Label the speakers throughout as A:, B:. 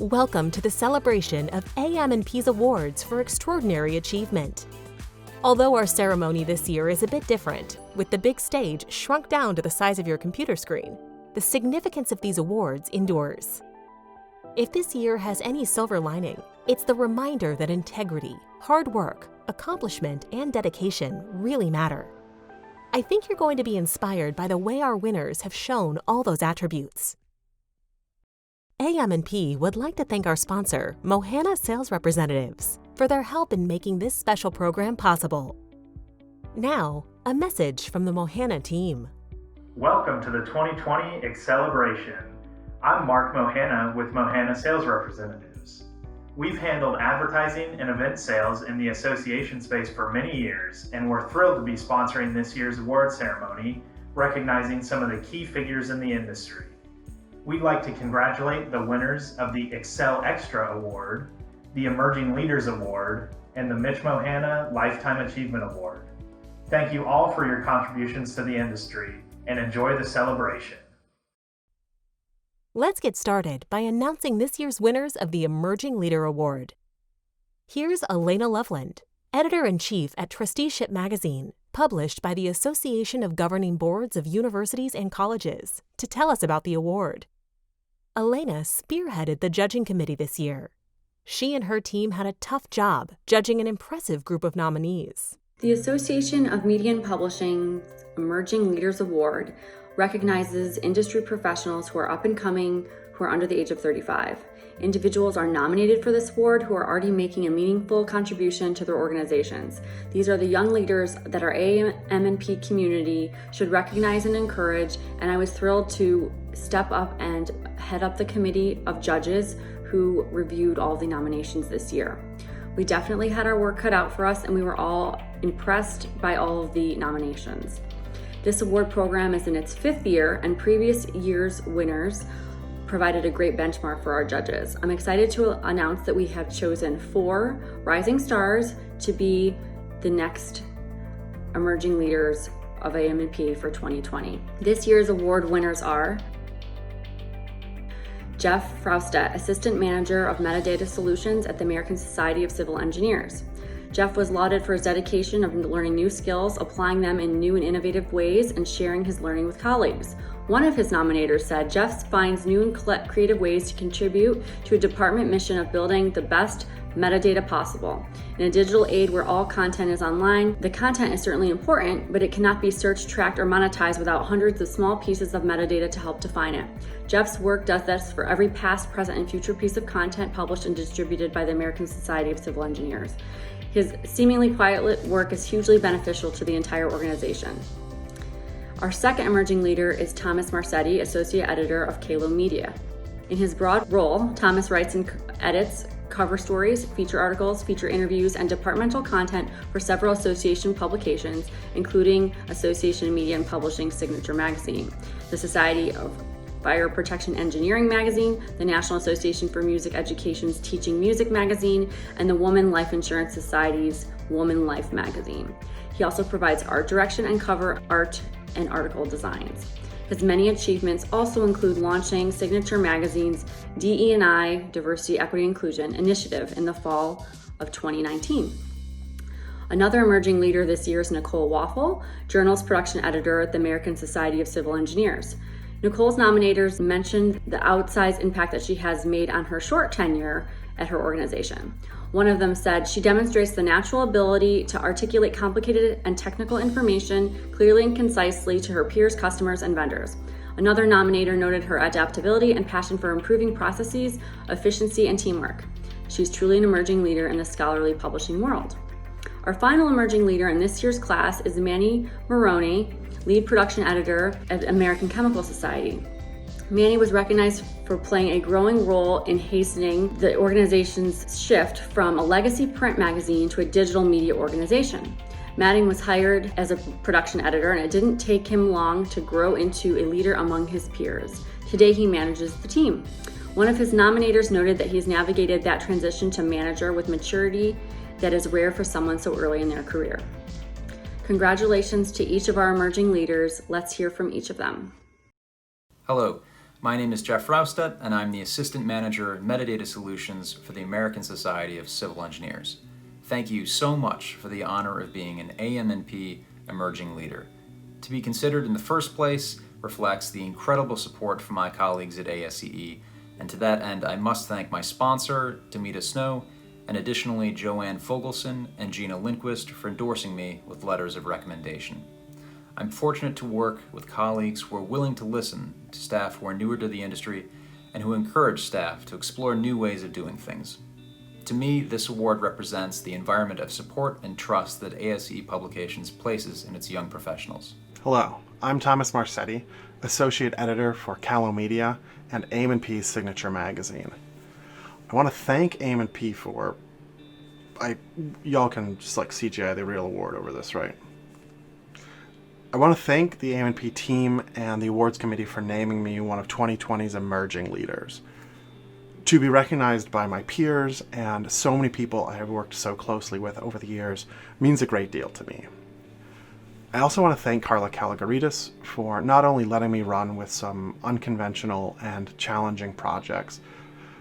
A: Welcome to the celebration of AM&P's awards for extraordinary achievement. Although our ceremony this year is a bit different, with the big stage shrunk down to the size of your computer screen, the significance of these awards endures. If this year has any silver lining, it's the reminder that integrity, hard work, accomplishment, and dedication really matter. I think you're going to be inspired by the way our winners have shown all those attributes. AM&P would like to thank our sponsor, Mohana Sales Representatives, for their help in making this special program possible. Now, a message from the Mohana team.
B: Welcome to the 2020 Excelebration. I'm Mark Mohana with Mohana Sales Representatives. We've handled advertising and event sales in the association space for many years, and we're thrilled to be sponsoring this year's award ceremony, recognizing some of the key figures in the industry. We'd like to congratulate the winners of the Excel Extra Award, the Emerging Leaders Award, and the Mitch Mohana Lifetime Achievement Award. Thank you all for your contributions to the industry, and enjoy the celebration.
A: Let's get started by announcing this year's winners of the Emerging Leader Award. Here's Elena Loveland, Editor-in-Chief at Trusteeship Magazine, published by the Association of Governing Boards of Universities and Colleges, to tell us about the award. Elena spearheaded the judging committee this year. She and her team had a tough job judging an impressive group of nominees.
C: The Association of Media and Publishing's Emerging Leaders Award recognizes industry professionals who are up and coming, who are under the age of 35. Individuals are nominated for this award who are already making a meaningful contribution to their organizations. These are the young leaders that our AM&P community should recognize and encourage, and I was thrilled to step up and head up the committee of judges who reviewed all the nominations this year. We definitely had our work cut out for us, and we were all impressed by all of the nominations. This award program is in its 5th year, and previous year's winners provided a great benchmark for our judges. I'm excited to announce that we have chosen 4 rising stars to be the next emerging leaders of AM&P for 2020. This year's award winners are Jeff Fraustedt, Assistant Manager of Metadata Solutions at the American Society of Civil Engineers. Jeff was lauded for his dedication of learning new skills, applying them in new and innovative ways, and sharing his learning with colleagues. One of his nominators said, Jeff finds new and creative ways to contribute to a department mission of building the best metadata possible. In a digital age where all content is online, the content is certainly important, but it cannot be searched, tracked, or monetized without hundreds of small pieces of metadata to help define it. Jeff's work does this for every past, present, and future piece of content published and distributed by the American Society of Civil Engineers. His seemingly quiet work is hugely beneficial to the entire organization. Our second emerging leader is Thomas Marsetti, Associate Editor of Kalo Media. In his broad role, Thomas writes and edits cover stories, feature articles, feature interviews, and departmental content for several association publications, including Association of Media and Publishing Signature Magazine, the Society of Fire Protection Engineering Magazine, the National Association for Music Education's Teaching Music Magazine, and the Woman Life Insurance Society's Woman Life Magazine. He also provides art direction and cover art and article designs. His many achievements also include launching Signature Magazine's DE&I, Diversity, Equity, Inclusion initiative in the fall of 2019. Another emerging leader this year is Nicole Waffle, Journal's production editor at the American Society of Civil Engineers. Nicole's nominators mentioned the outsized impact that she has made on her short tenure at her organization. One of them said, she demonstrates the natural ability to articulate complicated and technical information clearly and concisely to her peers, customers, and vendors. Another nominator noted her adaptability and passion for improving processes, efficiency, and teamwork. She's truly an emerging leader in the scholarly publishing world. Our final emerging leader in this year's class is Manny Maroney, lead production editor at American Chemical Society. Manny was recognized for playing a growing role in hastening the organization's shift from a legacy print magazine to a digital media organization. Manny was hired as a production editor, and it didn't take him long to grow into a leader among his peers. Today, he manages the team. One of his nominators noted that he's navigated that transition to manager with maturity that is rare for someone so early in their career. Congratulations to each of our emerging leaders. Let's hear from each of them.
D: Hello, My name is Jeff Raustet, and I'm the Assistant Manager of Metadata Solutions for the American Society of Civil Engineers. Thank you so much for the honor of being an AM&P Emerging Leader. To be considered in the first place reflects the incredible support from my colleagues at ASCE, and to that end I must thank my sponsor, Demita Snow, and additionally Joanne Fogelson and Gina Lindquist for endorsing me with letters of recommendation. I'm fortunate to work with colleagues who are willing to listen to staff who are newer to the industry and who encourage staff to explore new ways of doing things. To me, this award represents the environment of support and trust that ASCE Publications places in its young professionals.
E: Hello, I'm Thomas Marcetti, Associate Editor for Callow Media and AM&P's Signature Magazine. I want to thank AM&P for... y'all can just like CGI the real award over this, right? I want to thank the AM&P team and the awards committee for naming me one of 2020's emerging leaders. To be recognized by my peers and so many people I have worked so closely with over the years means a great deal to me. I also want to thank Carla Kalagaridis for not only letting me run with some unconventional and challenging projects,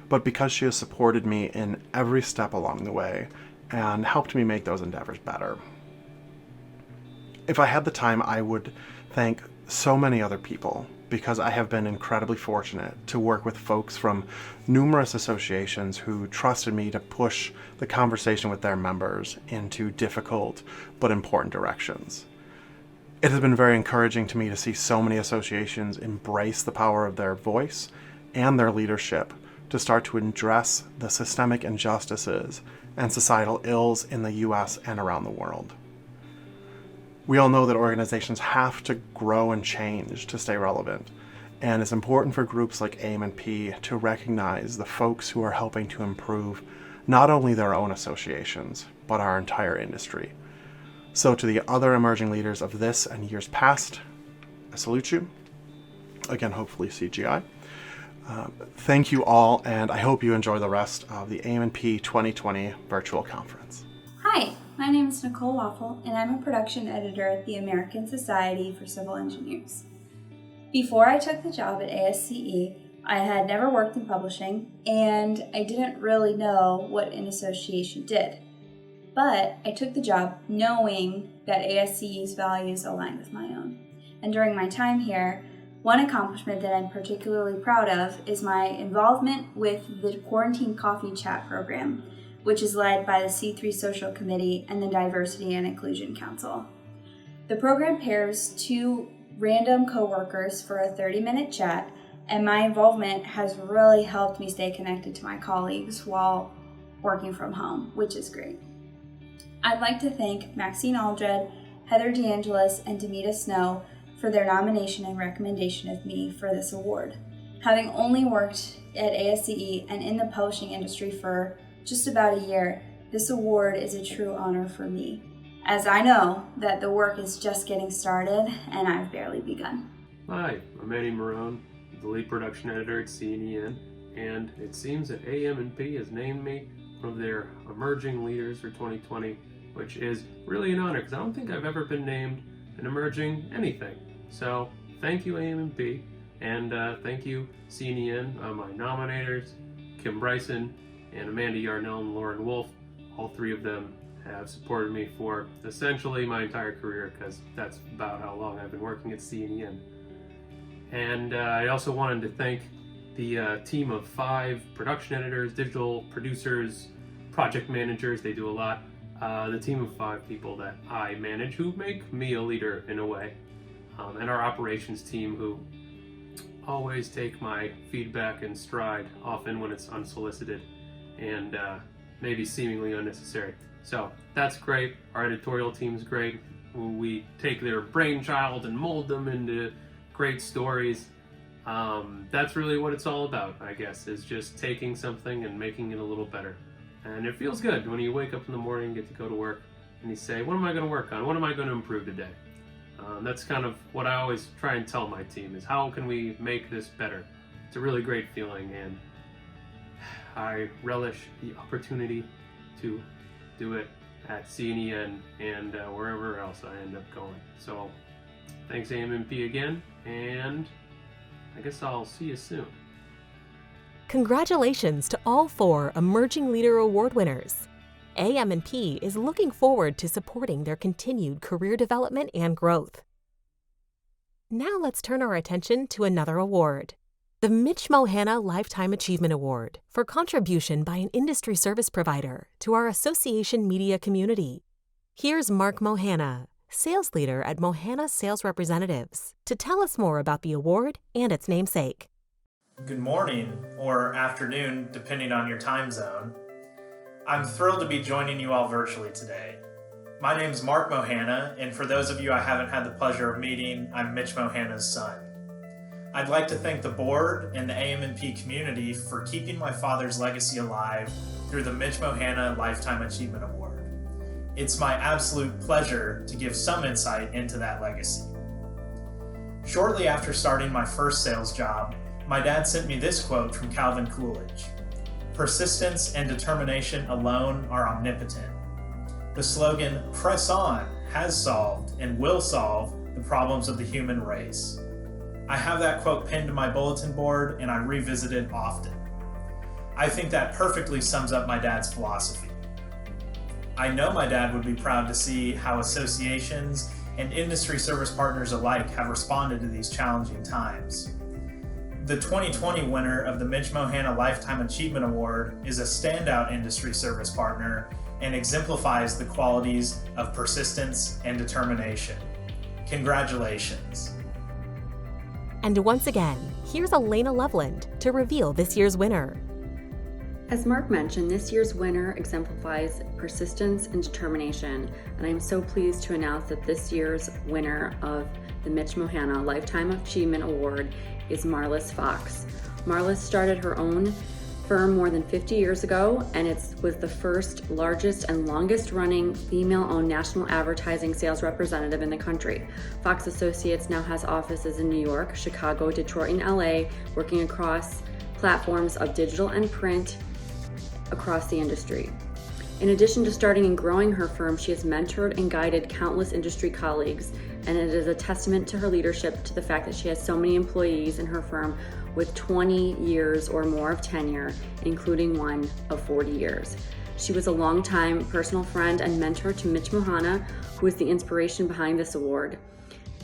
E: but because she has supported me in every step along the way and helped me make those endeavors better. If I had the time, I would thank so many other people because I have been incredibly fortunate to work with folks from numerous associations who trusted me to push the conversation with their members into difficult but important directions. It has been very encouraging to me to see so many associations embrace the power of their voice and their leadership to start to address the systemic injustices and societal ills in the US and around the world. We all know that organizations have to grow and change to stay relevant, and it's important for groups like AM&P to recognize the folks who are helping to improve not only their own associations, but our entire industry. So to the other emerging leaders of this and years past, I salute you. Again, hopefully CGI. Thank you all, and I hope you enjoy the rest of the AM&P 2020 virtual conference.
F: Hi, my name is Nicole Waffle, and I'm a production editor at the American Society for Civil Engineers. Before I took the job at ASCE, I had never worked in publishing, and I didn't really know what an association did. But I took the job knowing that ASCE's values aligned with my own. And during my time here, one accomplishment that I'm particularly proud of is my involvement with the Quarantine Coffee Chat program, which is led by the C3 Social Committee and the Diversity and Inclusion Council. The program pairs two random coworkers for a 30-minute chat, and my involvement has really helped me stay connected to my colleagues while working from home, which is great. I'd like to thank Maxine Aldred, Heather DeAngelis, and Demita Snow for their nomination and recommendation of me for this award. Having only worked at ASCE and in the publishing industry for just about a year, this award is a true honor for me, as I know that the work is just getting started and I've barely begun.
G: Hi, I'm Eddie Marone, the lead production editor at CNEN, and it seems that AM&P has named me one of their emerging leaders for 2020, which is really an honor because I don't think I've ever been named an emerging anything. So thank you AM&P, and thank you CNEN, my nominators, Kim Bryson, and Amanda Yarnell and Lauren Wolf. All three of them have supported me for essentially my entire career because that's about how long I've been working at CNEN. And I also wanted to thank the team of 5 production editors, digital producers, project managers. They do a lot. The team of 5 people that I manage who make me a leader in a way. And our operations team who always take my feedback in stride, often when it's unsolicited and maybe seemingly unnecessary. So that's great. Our editorial team's great. We take their brainchild and mold them into great stories. That's really what it's all about, I guess, is just taking something and making it a little better. And it feels good when you wake up in the morning, get to go to work, and you say, what am I going to work on? What am I going to improve today? That's kind of what I always try and tell my team is how can we make this better? It's a really great feeling, and I relish the opportunity to do it at CNEN and wherever else I end up going. So thanks AM&P again, and I guess I'll see you soon.
A: Congratulations to all 4 Emerging Leader Award winners. AM&P is looking forward to supporting their continued career development and growth. Now let's turn our attention to another award, the Mitch Mohana Lifetime Achievement Award for contribution by an industry service provider to our association media community. Here's Mark Mohana, sales leader at Mohana Sales Representatives, to tell us more about the award and its namesake.
B: Good morning, or afternoon, depending on your time zone. I'm thrilled to be joining you all virtually today. My name's Mark Mohana, and for those of you I haven't had the pleasure of meeting, I'm Mitch Mohana's son. I'd like to thank the board and the AM&P community for keeping my father's legacy alive through the Mitch Mohana Lifetime Achievement Award. It's my absolute pleasure to give some insight into that legacy. Shortly after starting my first sales job, my dad sent me this quote from Calvin Coolidge: "Persistence and determination alone are omnipotent." The slogan, "Press on," has solved and will solve the problems of the human race. I have that quote pinned to my bulletin board and I revisit it often. I think that perfectly sums up my dad's philosophy. I know my dad would be proud to see how associations and industry service partners alike have responded to these challenging times. The 2020 winner of the Mitch Mohana Lifetime Achievement Award is a standout industry service partner and exemplifies the qualities of persistence and determination. Congratulations.
A: And once again, here's Elena Loveland to reveal this year's winner.
C: As Mark mentioned, this year's winner exemplifies persistence and determination, and I'm so pleased to announce that this year's winner of the Mitch Mohana Lifetime Achievement Award is Marlis Fox. Marlis started her own firm more than 50 years ago, and it was the first, largest, and longest running female-owned national advertising sales representative in the country. Fox Associates now has offices in New York, Chicago, Detroit, and LA, working across platforms of digital and print across the industry. In addition to starting and growing her firm, she has mentored and guided countless industry colleagues, and it is a testament to her leadership to the fact that she has so many employees in her firm with 20 years or more of tenure, including one of 40 years. She was a longtime personal friend and mentor to Mitch Mohana, who is the inspiration behind this award.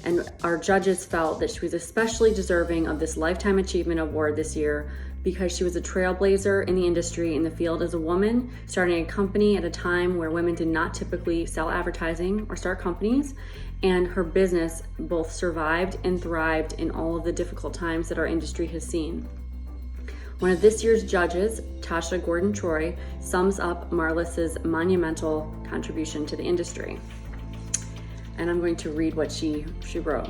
C: And our judges felt that she was especially deserving of this Lifetime Achievement Award this year because she was a trailblazer in the industry in the field as a woman, starting a company at a time where women did not typically sell advertising or start companies, and her business both survived and thrived in all of the difficult times that our industry has seen. One of this year's judges, Tasha Gordon-Troy, sums up Marlis's monumental contribution to the industry. And I'm going to read what she wrote.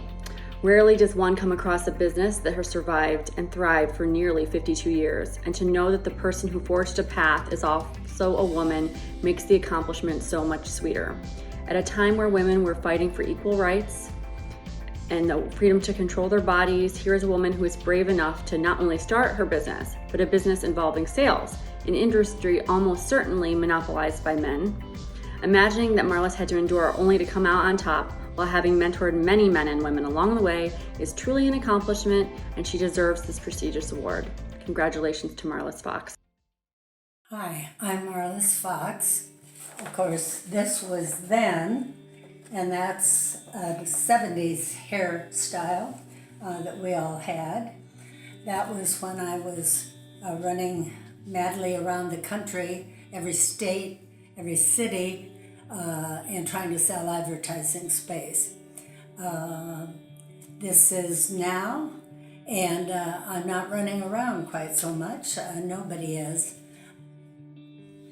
C: Rarely does one come across a business that has survived and thrived for nearly 52 years, and to know that the person who forged a path is also a woman makes the accomplishment so much sweeter. At a time where women were fighting for equal rights and the freedom to control their bodies, here is a woman who is brave enough to not only start her business, but a business involving sales, an industry almost certainly monopolized by men. Imagining that Marlis had to endure only to come out on top while having mentored many men and women along the way is truly an accomplishment, and she deserves this prestigious award. Congratulations to Marlis Fox.
H: Hi, I'm Marlis Fox. Of course, this was then, and that's a 70s hairstyle that we all had. That was when I was running madly around the country, every state, every city, and trying to sell advertising space. This is now, and I'm not running around quite so much. Nobody is.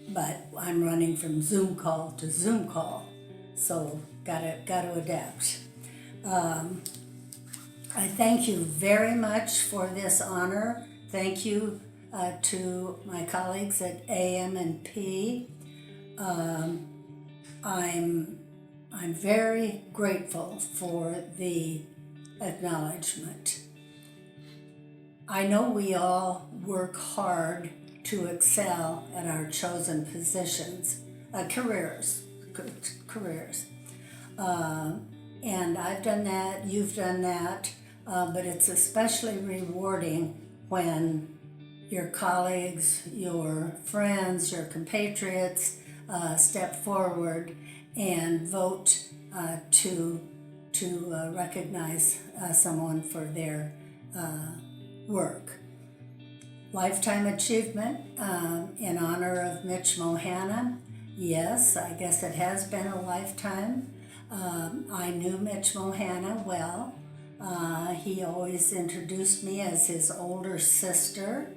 H: But I'm running from Zoom call to Zoom call, so gotta adapt. I thank you very much for this honor. Thank you to my colleagues at AM&P. I'm very grateful for the acknowledgement. I know we all work hard to excel at our chosen positions, careers. And I've done that, you've done that. but it's especially rewarding when your colleagues, your friends, your compatriots step forward and vote to recognize someone for their work. Lifetime achievement in honor of Mitch Mohana. Yes, I guess it has been a lifetime. I knew Mitch Mohana well. He always introduced me as his older sister.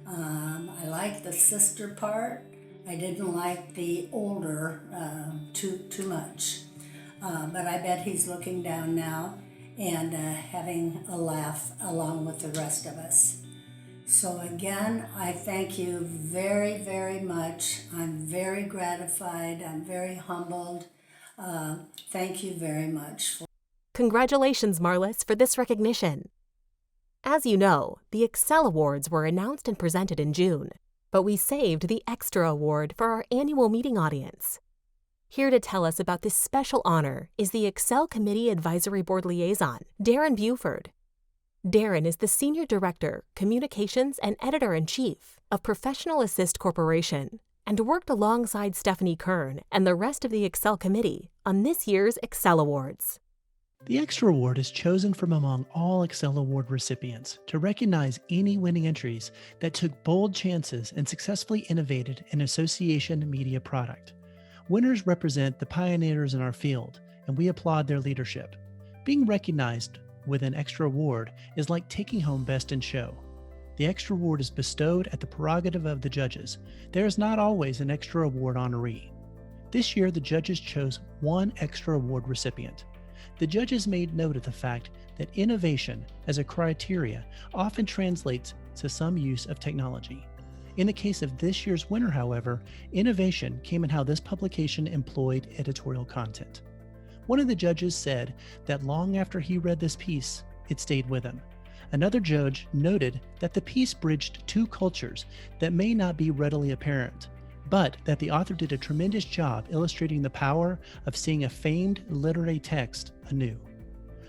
H: I liked the sister part. I didn't like the older too much. But I bet he's looking down now and having a laugh along with the rest of us. So again, I thank you very, very much. I'm very gratified. I'm very humbled. Thank you very much.
A: Congratulations, Marlis, for this recognition. As you know, the Excel Awards were announced and presented in June, but we saved the Extra Award for our annual meeting audience. Here to tell us about this special honor is the Excel Committee Advisory Board Liaison, Darren Buford. Darren is the Senior Director, Communications and Editor-in-Chief of Professional Assist Corporation and worked alongside Stephanie Kern and the rest of the Excel Committee on this year's Excel Awards.
I: The Extra Award is chosen from among all Excel Award recipients to recognize any winning entries that took bold chances and successfully innovated an association media product. Winners represent the pioneers in our field, and we applaud their leadership. Being recognized with an Extra Award is like taking home Best in Show. The Extra Award is bestowed at the prerogative of the judges. There is not always an Extra Award honoree. This year, the judges chose one Extra Award recipient. The judges made note of the fact that innovation as a criteria often translates to some use of technology. In the case of this year's winner, however, innovation came in how this publication employed editorial content. One of the judges said that long after he read this piece, it stayed with him. Another judge noted that the piece bridged two cultures that may not be readily apparent, but that the author did a tremendous job illustrating the power of seeing a famed literary text anew.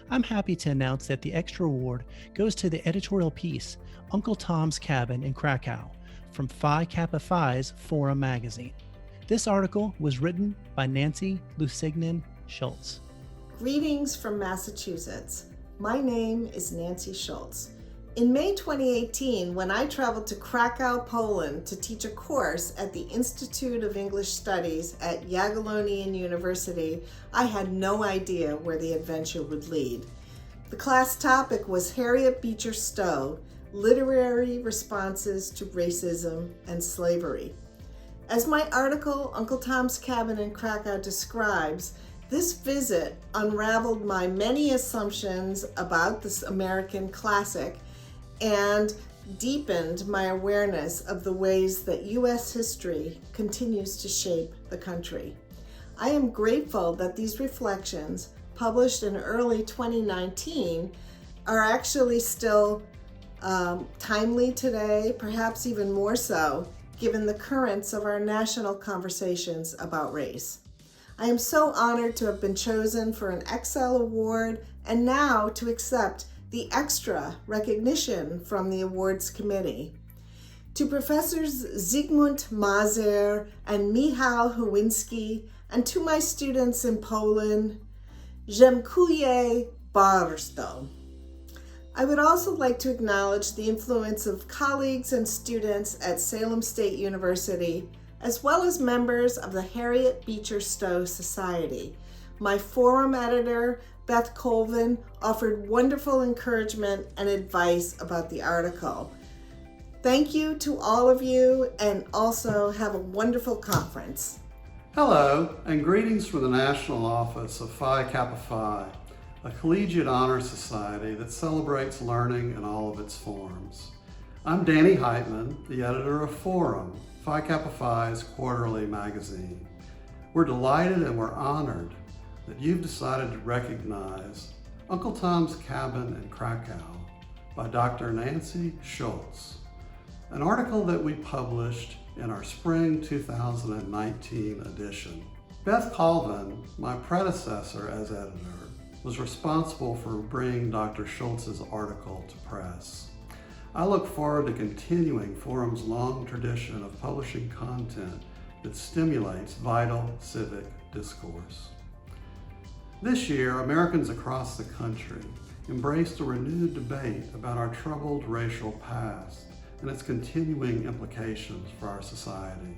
I: I'm happy to announce that the Extra Award goes to the editorial piece, Uncle Tom's Cabin in Krakow, from Phi Kappa Phi's Forum magazine. This article was written by Nancy Lusignan Schultz.
J: Greetings from Massachusetts. My name is Nancy Schultz. In May 2018, when I traveled to Krakow, Poland to teach a course at the Institute of English Studies at Jagiellonian University, I had no idea where the adventure would lead. The class topic was Harriet Beecher Stowe, Literary Responses to Racism and Slavery. As my article, Uncle Tom's Cabin in Krakow, describes, this visit unraveled my many assumptions about this American classic and deepened my awareness of the ways that U.S. history continues to shape the country. I am grateful that these reflections, published in early 2019, are actually still timely today, perhaps even more so, given the currents of our national conversations about race. I am so honored to have been chosen for an Excel Award and now to accept the extra recognition from the awards committee. To Professors Zygmunt Mazer and Michał Howinski, and to my students in Poland, dziękuję bardzo. I would also like to acknowledge the influence of colleagues and students at Salem State University, as well as members of the Harriet Beecher Stowe Society. My forum editor, Beth Colvin, offered wonderful encouragement and advice about the article. Thank you to all of you, and also have a wonderful conference.
K: Hello, and greetings from the National Office of Phi Kappa Phi, a collegiate honor society that celebrates learning in all of its forms. I'm Danny Heitman, the editor of Forum, Phi Kappa Phi's quarterly magazine. We're delighted and we're honored that you've decided to recognize Uncle Tom's Cabin in Krakow by Dr. Nancy Schultz, an article that we published in our spring 2019 edition. Beth Colvin, my predecessor as editor, was responsible for bringing Dr. Schultz's article to press. I look forward to continuing Forum's long tradition of publishing content that stimulates vital civic discourse. This year, Americans across the country embraced a renewed debate about our troubled racial past and its continuing implications for our society.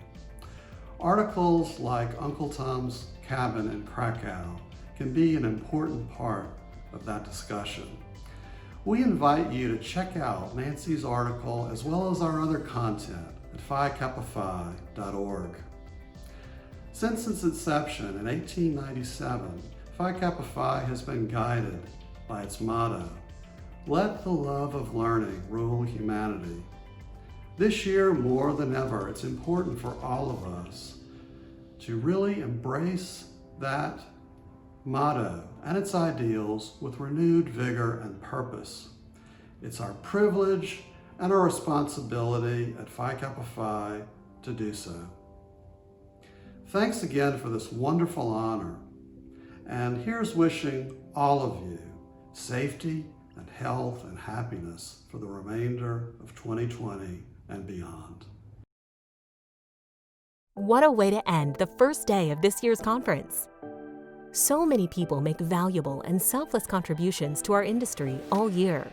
K: Articles like Uncle Tom's Cabin in Krakow can be an important part of that discussion. We invite you to check out Nancy's article as well as our other content at phi-kappa-phi.org. Since its inception in 1897, Phi Kappa Phi has been guided by its motto, "Let the love of learning rule humanity." This year, more than ever, it's important for all of us to really embrace that motto and its ideals with renewed vigor and purpose. It's our privilege and our responsibility at Phi Kappa Phi to do so. Thanks again for this wonderful honor. And here's wishing all of you safety and health and happiness for the remainder of 2020 and beyond.
A: What a way to end the first day of this year's conference. So many people make valuable and selfless contributions to our industry all year.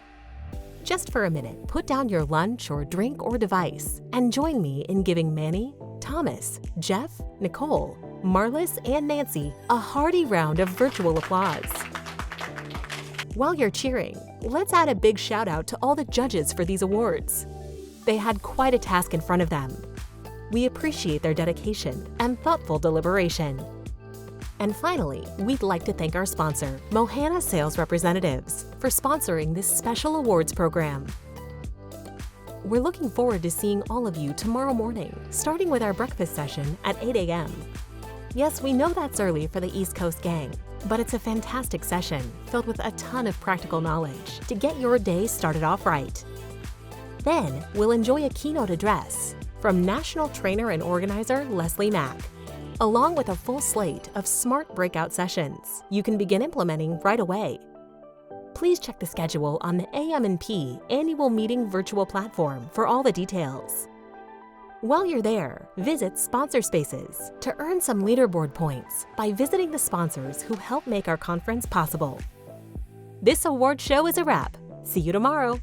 A: Just for a minute, put down your lunch or drink or device and join me in giving Manny, Thomas, Jeff, Nicole, Marlis, and Nancy a hearty round of virtual applause. While you're cheering, let's add a big shout out to all the judges for these awards. They had quite a task in front of them. We appreciate their dedication and thoughtful deliberation. And finally, we'd like to thank our sponsor, Mohana Sales Representatives, for sponsoring this special awards program. We're looking forward to seeing all of you tomorrow morning, starting with our breakfast session at 8 a.m. Yes, we know that's early for the East Coast gang, but it's a fantastic session filled with a ton of practical knowledge to get your day started off right. Then, we'll enjoy a keynote address from National Trainer and Organizer Leslie Mack, along with a full slate of smart breakout sessions you can begin implementing right away. Please check the schedule on the AM&P Annual Meeting virtual platform for all the details. While you're there, visit Sponsor Spaces to earn some leaderboard points by visiting the sponsors who help make our conference possible. This award show is a wrap. See you tomorrow.